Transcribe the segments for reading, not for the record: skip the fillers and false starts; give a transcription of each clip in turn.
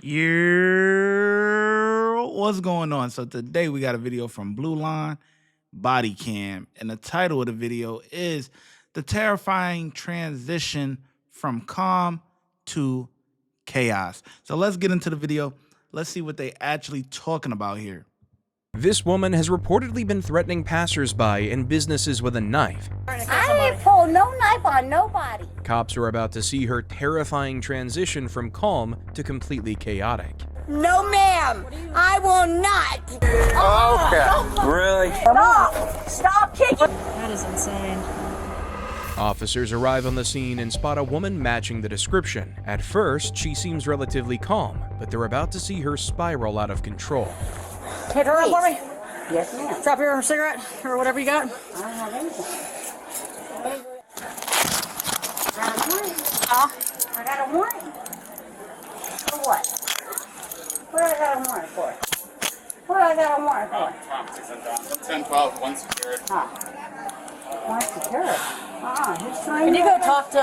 Yeah, what's going on? So today we got a video from Blue Line Body Cam, and the title of the video is the terrifying transition from calm to chaos. So let's get into the video. Let's see what they actually talking about here. This woman has reportedly been threatening passersby and businesses with a knife. I didn't pull no knife on nobody. Cops are about to see her terrifying transition from calm to completely chaotic. No, ma'am. I will not. Okay. Really? Stop. Stop kicking. That is insane. Officers arrive on the scene and spot a woman matching the description. At first, she seems relatively calm, but they're about to see her spiral out of control. Hey, turn around for me. Yes, ma'am. Drop your cigarette or whatever you got. I don't have anything. I got a warning. For what? What do I got a warning for? What do I got a warning for? 10-12, one secured. One secured. He's trying Can to you go talk to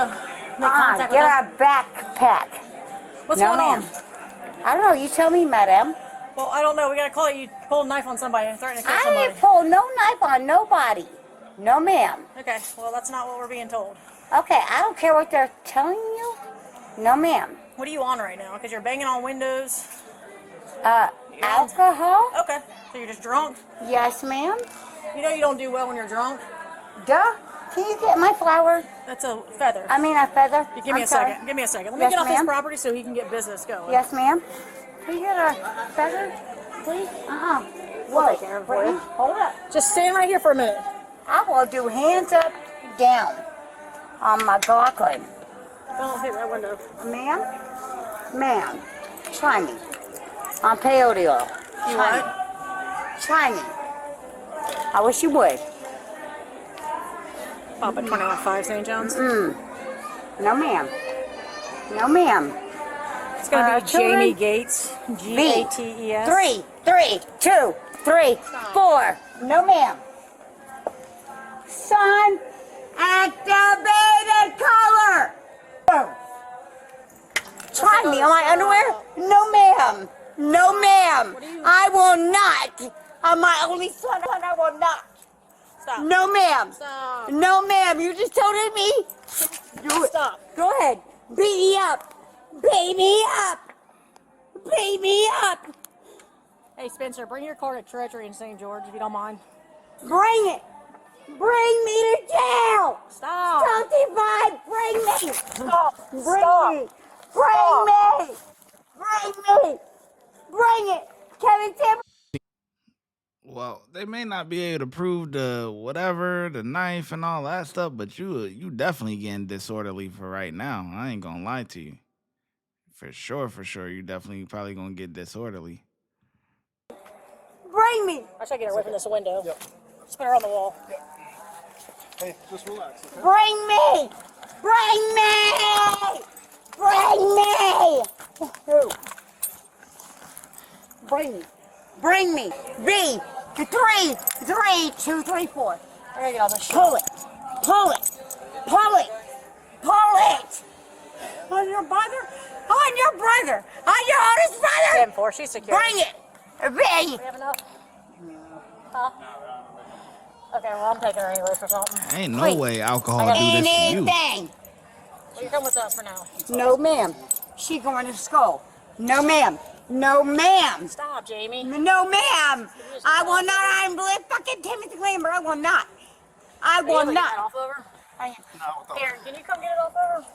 make contact with get him? a backpack. What's No, going on? ma'am. I don't know. You tell me, madam. Well, I don't know. We gotta call you. You pulled a knife on somebody and threatened to kill I somebody. didn't pull no knife on nobody. No, ma'am. Okay, well, that's not what we're being told. Okay, I don't care what they're telling you. No, ma'am. What are you on right now? Because you're banging on windows. Alcohol? Okay, so you're just drunk? Yes, ma'am. You know you don't do well when you're drunk? Duh. Can you get my flower? That's a feather. I mean a feather. Give me I'm a sorry. second. Give me a second. Let me Yes, get off this ma'am. property so he can get business going. Yes, ma'am. Can you get a feather, please? We'll take care of it for you. Hold up. Just stand right here for a minute. I will do hands up, down on my Gauntlet. Don't hit that window. Ma'am? Ma'am. Try me. On peyote oil. You Try what? me. Try me. I wish you would. Pop at 21.5 St. John's. No, ma'am. No, ma'am. It's gonna be children? Jamie Gates. Gates. 3, 2, 3, 4. No, ma'am. Sun activated color. Try me on my underwear? No, ma'am. No, ma'am. I will not. On my only son, I will not. Stop. No, ma'am. Stop. No, ma'am. You just told me. Do it. Stop. Go ahead. Beat me up. Beat me up. Beat me up. Hey, Spencer, bring your car to Treasury in St. George if you don't mind. Bring it. Bring me to jail. Stop. 35. Bring me. Stop. Bring Stop. me. Bring me. Bring me. Bring it. Kevin Tim. Well, they may not be able to prove the whatever, the knife and all that stuff, but you definitely getting disorderly for right now. I ain't gonna lie to you. For sure, you definitely probably gonna get disorderly. Bring me. I should get her away from this window. Yep. Spin her on the wall. Hey, just relax, okay? Bring me. Bring me. Bring me. Bring me. Bring me. B. 3, 2, 3, 4. I gotta get all this shit. Pull it. Pull it. Pull it. Pull it. On your brother. On your brother. On your oldest brother. 10-4, she's secure. Bring it. B. We have enough? Huh? Okay, well, I'm taking her anyway for something. Ain't no Wait. way alcohol do this to you. Anything. Well, you come with us for now. No, ma'am. She going to school. No, ma'am. No, ma'am. Stop, Jamie. No, ma'am. I will not. I'm fucking Timothy Lambert. I will not. I will Get that not. off over? Here, can you come get it off over?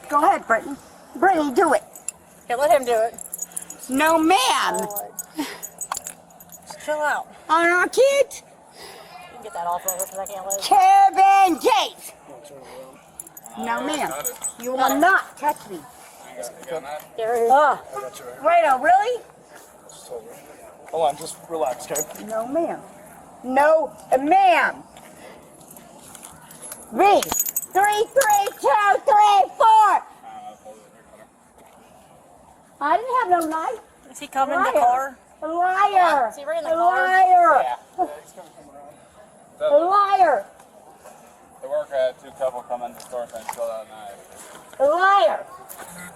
Go ahead, Brittany. Brittany, do it. Okay, let him do it. No, ma'am. Just chill out. On our kids. You can get that off over because I can't let it. Kevin Gates. No, ma'am. You will not touch me. There it is. Rado, really? Hold on, just relax, okay? No, ma'am. No, ma'am. B. 3, 2, 3, 4. I didn't have no knife. Is he coming in the Liar. car? Liar. Is he right in the A car? liar. A liar. The worker had two couple come in the store and stole that knife. Liar.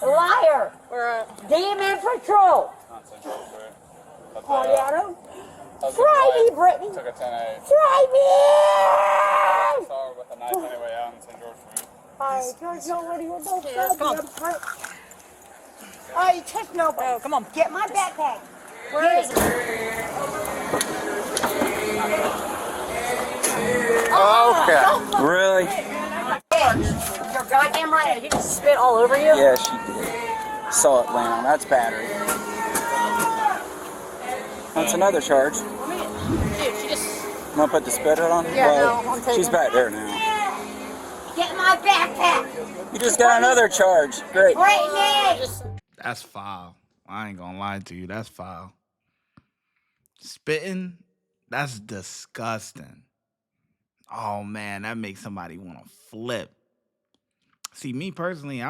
Liar. We're Demon Patrol. Colorado. Try me, Brittany. Took a 10-8. Try me. Saw her with a knife anyway out in St. George for me. I don't know what you want to come on. I take nobody. Oh, come on. Get my backpack. Where is it? Okay. Really? You're goddamn right. He just spit all over you? Yeah, she did. Saw it land on. That's battery. That's another charge. Dude, she just... I'm gonna put the spitter on. Yeah, no, I'm taking she's it. back there now. Get my backpack. You just got another charge. Great. Brittany. That's foul. I ain't gonna lie to you. That's foul. Spitting, that's disgusting. Oh man, that makes somebody want to flip. See, me personally,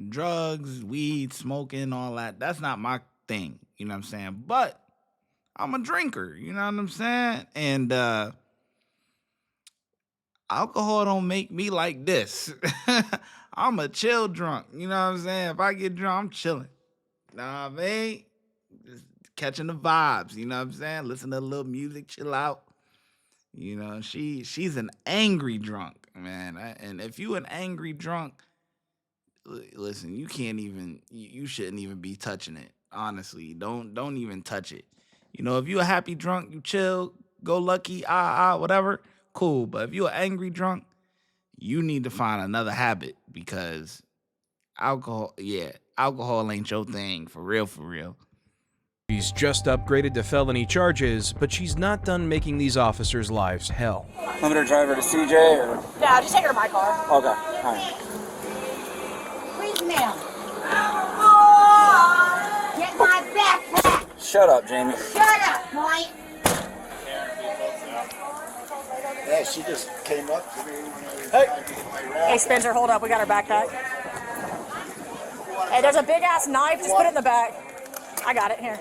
drugs, weed, smoking, all that. That's not my thing. You know what I'm saying? But I'm a drinker. You know what I'm saying? And alcohol don't make me like this. I'm a chill drunk. You know what I'm saying? If I get drunk, I'm chilling. Nah, what I mean? Just catching the vibes. You know what I'm saying? Listen to a little music, chill out. You know, she's an angry drunk, man. And if you an angry drunk, listen, you shouldn't even be touching it. Honestly, don't even touch it. You know, if you a happy drunk, you chill, go lucky, whatever, cool. But if you an angry drunk, you need to find another habit because alcohol ain't your thing, for real, for real. She's just upgraded to felony charges, but she's not done making these officers' lives hell. I'm gonna drive her to CJ or? Yeah, just take her to my car. Okay, all right. Please, ma'am. Get my backpack. Shut up, Jamie. Shut up, boy. Yeah, she just came up to me. Hey, Spencer, hold up. We got her backpack. Hey, there's a big-ass knife. Just put it in the back. I got it. Here.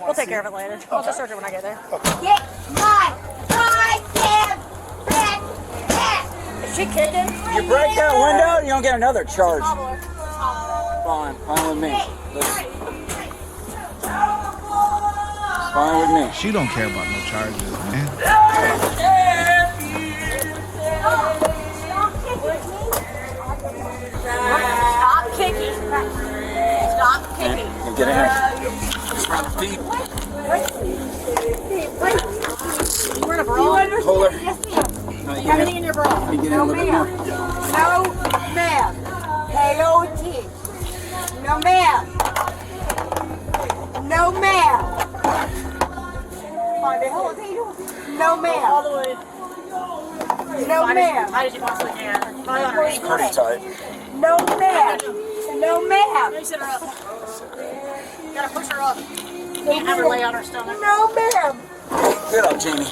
We'll take care of it later. I'll just search it when I get there. Get my goddamn backpack. Is she kicking? You break that window, you don't get another charge. Hobble her. Fine with me. Listen. Fine with me. She don't care about no charges, man. Stop kicking. Stop kicking. You get in here. Just run the feet. We're in a bra. Hold her. Everything in your bra. You get in a little bit more. No, ma'am. K-O-T. No, ma'am. No, ma'am. No, ma'am. All the way. No, ma'am. How did you possibly can? Probably on her ankle. Pretty tight. No, ma'am. No, ma'am. Let me sit her up. You gotta push her up. Can't have her lay on her stomach. No, ma'am. Get up, Jamie.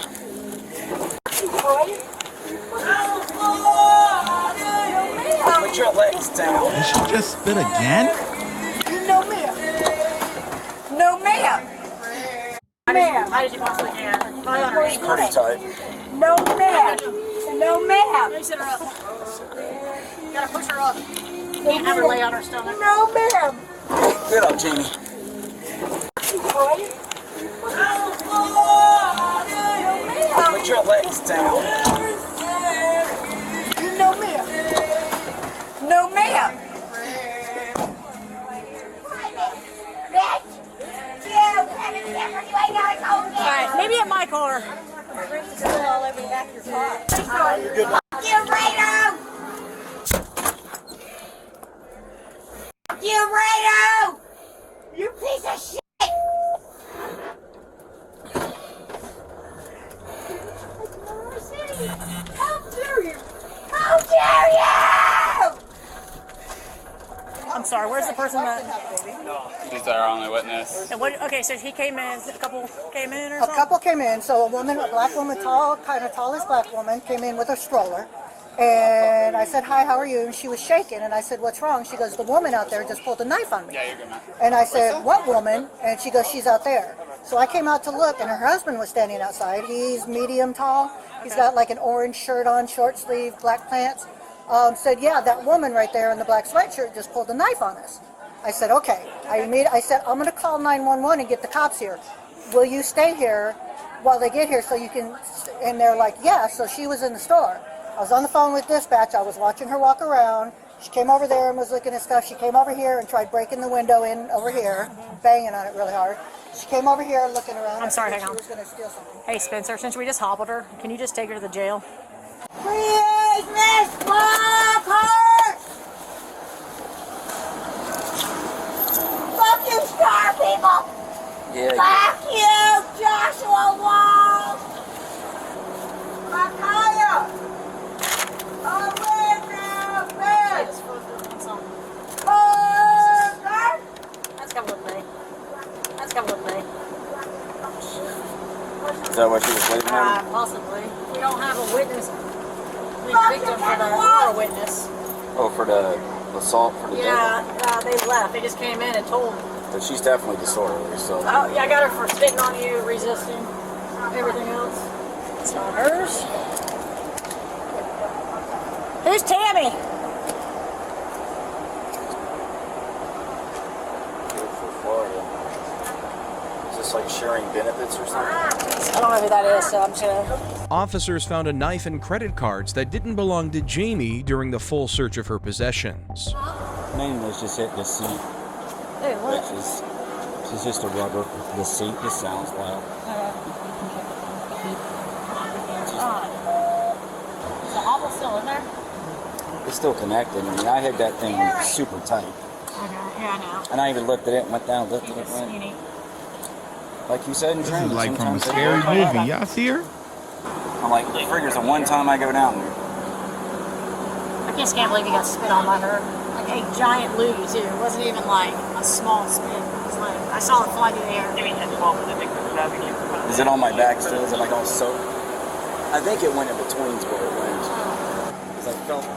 Put your legs down. Did she just spit again? No, ma'am. No, ma'am. Ma'am. How did you possibly can? Probably on her ankle. Pretty tight. No, ma'am. No, ma'am. Let me sit her up. You gotta push her up. Can't have her lay on her stomach. No, ma'am. Get up, Jamie. Put your legs down. No, ma'am. No, ma'am. Alright, maybe at my car. You Rado! You Rado! You piece of shit! How dare you! How dare you! I'm sorry, where's the person that... She's our only witness. And what, okay, so he came in, a couple came in or A something? couple came in, so a black woman, tall, kind of tallish black woman, came in with a stroller. And I said, hi, how are you? And she was shaking. And I said, what's wrong? She goes, the woman out there just pulled a knife on me. Yeah, you're good, man. And I said, what woman? And she goes, she's out there. So I came out to look, and her husband was standing outside. He's medium tall. He's got like an orange shirt on, short sleeve, black pants. said, yeah, that woman right there in the black sweatshirt just pulled a knife on us. I said, okay. I said, I'm going to call 911 and get the cops here. Will you stay here while they get here so you can, and they're like, yeah. So she was in the store. I was on the phone with dispatch. I was watching her walk around. She came over there and was looking at stuff. She came over here and tried breaking the window in over here, banging on it really hard. She came over here looking around. I'm sorry, hang She on. was going to steal something. Hey, Spencer, since we just hobbled her, can you just take her to the jail? Please, Miss Flockhart! Fuck you, star people! Yeah. Fuck you, Joshua Wall! Makaya! I'm with now, bitch! Flockhart! Let's come with me. Let's come with me. Is that what she was waiting on? Possibly. We don't have a witness. We Fuck victim you, for the everyone! or a witness. Oh, for the assault for the Yeah, they left. They just came in and told. But she's definitely disorderly, so. Oh, yeah, I got her for spitting on you, resisting, everything else. It's not hers. Who's Tammy? Good for Florida. Is this like sharing benefits or something? I don't know who that is, so I'm just gonna. Officers found a knife and credit cards that didn't belong to Jamie during the full search of her possessions. Main was just hit the seat, Hey, what? which is she's just a rubber. The seat just sounds loud. Is the hobble still in there? It's still connected. I mean, I had that thing super tight, Okay, yeah, I know. and I even looked at it, went down, looked at it, went. Skinny. Like you said in This training, is like from a sometimes they scary go movie. down. Y'all see her? I'm like, figures the one time I go down there. I just can't believe you got spit on by her. Like a giant loogie, too. It wasn't even like a small spit. It was like, I saw it fly through the air. Is it on my back still? Is it like all soaked? I think it went in between's where it went. Because I felt it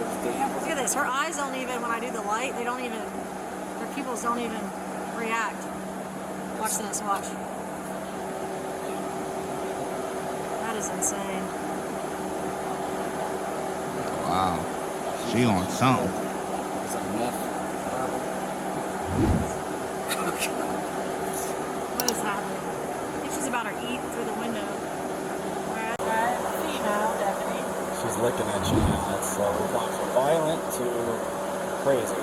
was damp. Look at this. Her eyes don't even, when I do the light, they don't even, their pupils don't even react. Watch this, watch. That is insane. Wow. She on something. It's like meth. What is happening? I think she's about to eat through the window. Right? Female, definitely. She's looking at you now. That's we've gone from violent to crazy.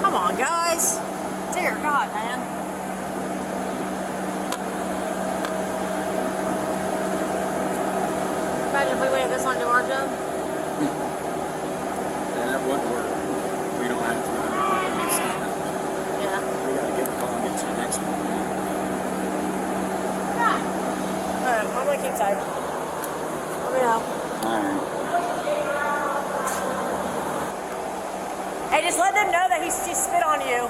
Come on, guys. Dear God, man. Imagine if we waited this long to do our job. And that would work. We don't have to. Yeah. We gotta get the call and get to the next one. Alright, I'm gonna keep tight. Let me know. Alright. Hey, just let them know that she spit on you.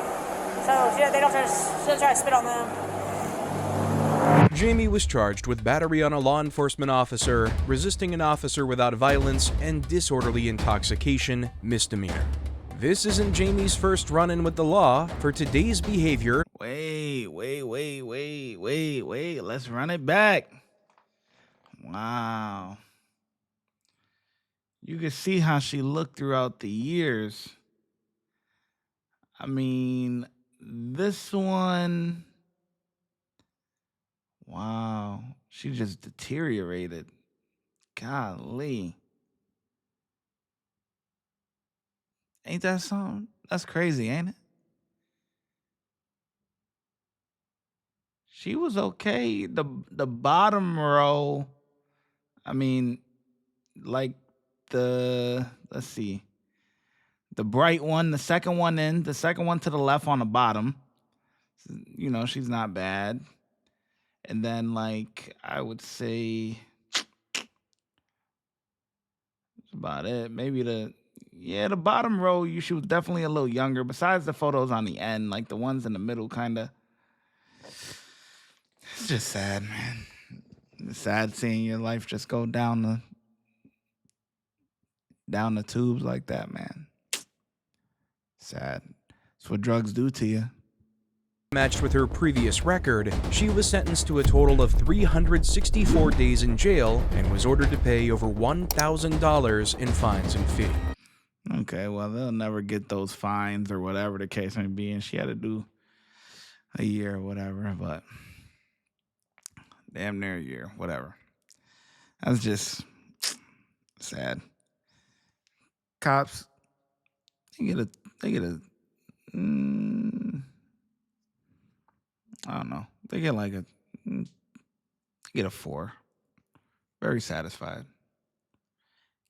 So they don't try to spit on them. Jamie was charged with battery on a law enforcement officer, resisting an officer without violence, and disorderly intoxication misdemeanor. This isn't Jamie's first run-in with the law. For today's behavior, Wait. Let's run it back. Wow. You can see how she looked throughout the years. I mean, this one, wow, she just deteriorated. Golly. Ain't that something? That's crazy, ain't it? She was okay. The bottom row, I mean, like let's see. The bright one, the second one to the left on the bottom. You know, she's not bad. And then, like, I would say that's about it. Maybe the bottom row, she was definitely a little younger. Besides the photos on the end, like the ones in the middle, kind of. It's just sad, man. It's sad seeing your life just go down the tubes like that, man. Sad. It's what drugs do to you. matched with her previous record, she was sentenced to a total of 364 days in jail and was ordered to pay over $1,000 in fines and fees. Okay, well, they'll never get those fines or whatever the case may be, and she had to do a year or whatever, but damn near a year, whatever. That's just sad. Cops, they get a I don't know. They get like they get a 4. Very satisfied.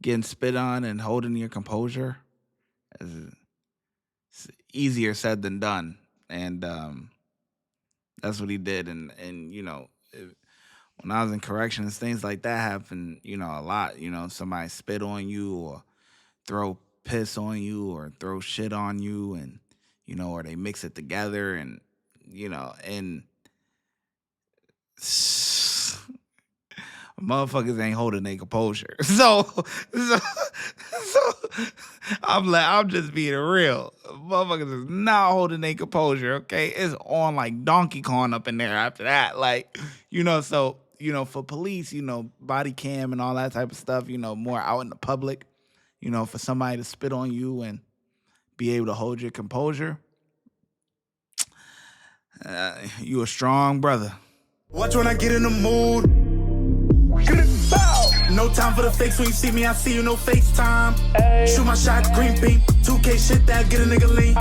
Getting spit on and holding your composure is easier said than done. And that's what he did. And you know, when I was in corrections, things like that happen, you know, a lot. You know, somebody spit on you or throw piss on you or throw shit on you, and, you know, or they mix it together, and, you know, and motherfuckers ain't holding their composure. So I'm just being real. Motherfuckers is not holding their composure, okay? It's on like Donkey Kong up in there after that. Like, you know, so, you know, for police, you know, body cam and all that type of stuff, you know, more out in the public, you know, for somebody to spit on you and be able to hold your composure, you a strong brother. Watch when I get in the mood. No time for the fakes. When you see me, I see you, no FaceTime. Shoot my shot, green beam. 2K shit that get a nigga lean.